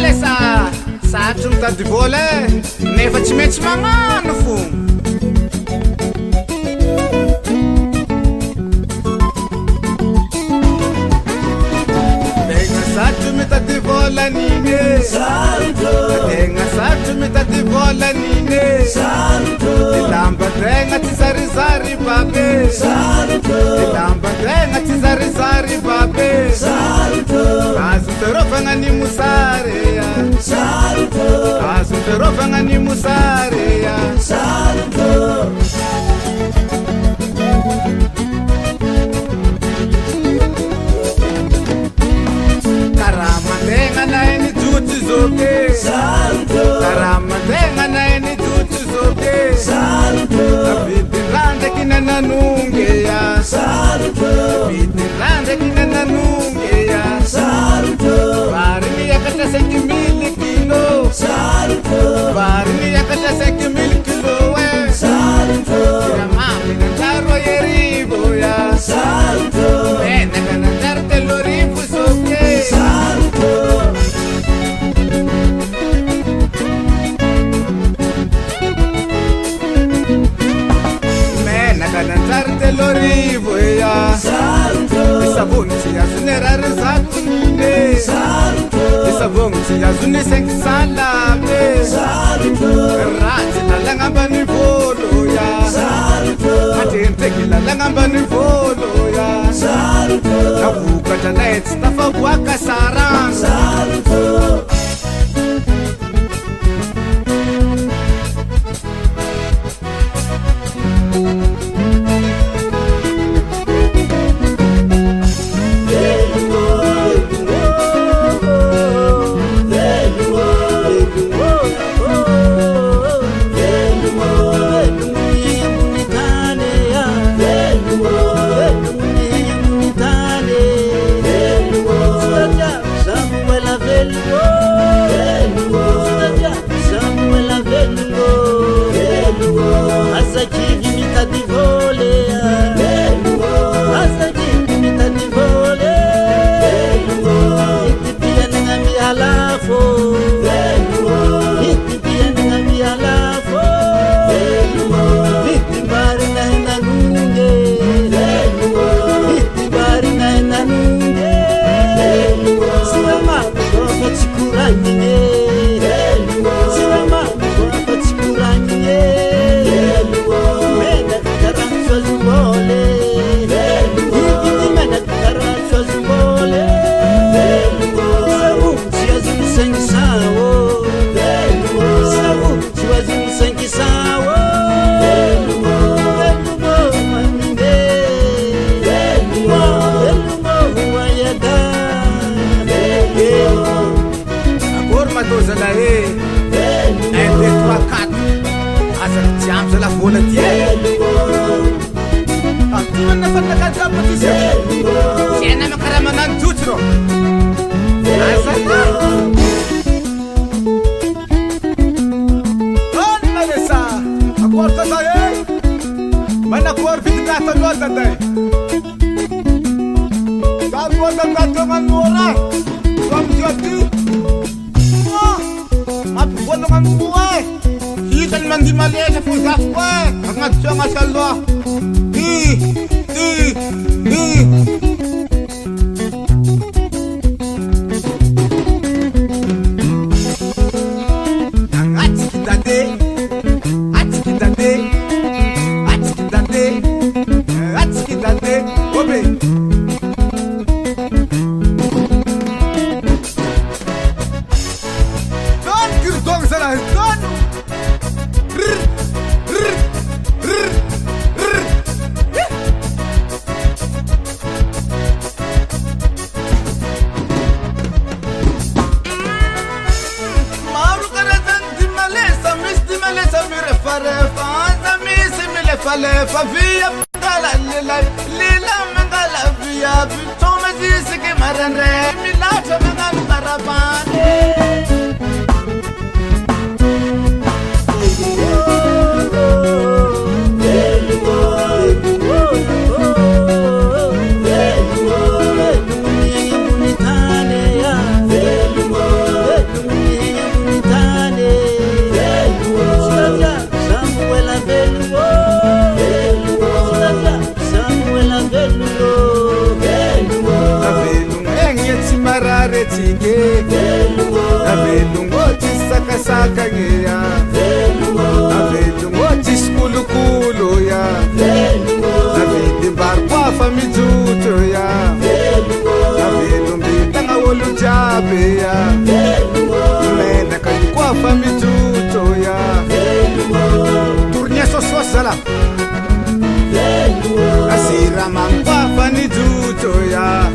malesa satry mitady vola nefa tsy maintsy magnano fo tegna satry mitady vola nine tegna satry mitady vola nine lamba tegna tsy zarizary babe lamba tegna tsy zarizary babe azo terovagna ny mosareya azo terovagna ny mosareya karamantegna nainy jotsy zoke karamantegna nainy jotsy zoke avitindraha ndraiky nananongeya avitindraha ndraiky nananongeya vary miakatra 5 000 kilo vary miakatra 5 000 kilo iramamy nanjaro erivoya menaka nanjaro 3 rivo zoke menaka nanjaro 3 rivo ya isavony tsy azony rary zato nine isavony tsy azony 500 lame ratsy lalagna ambany volo ya matentreky lalagna ambany volo ya navokatra nay tsy tafavoaka sarana ke avelu ngothi sakasaka ngeya avelu ngothi sikulukulu ya avelu mbar kwafa mijuto ya avelu mbitanga wolu jabe ya mena kani kwafa mijuto ya turnya sososala asira mangwafa ni juto ya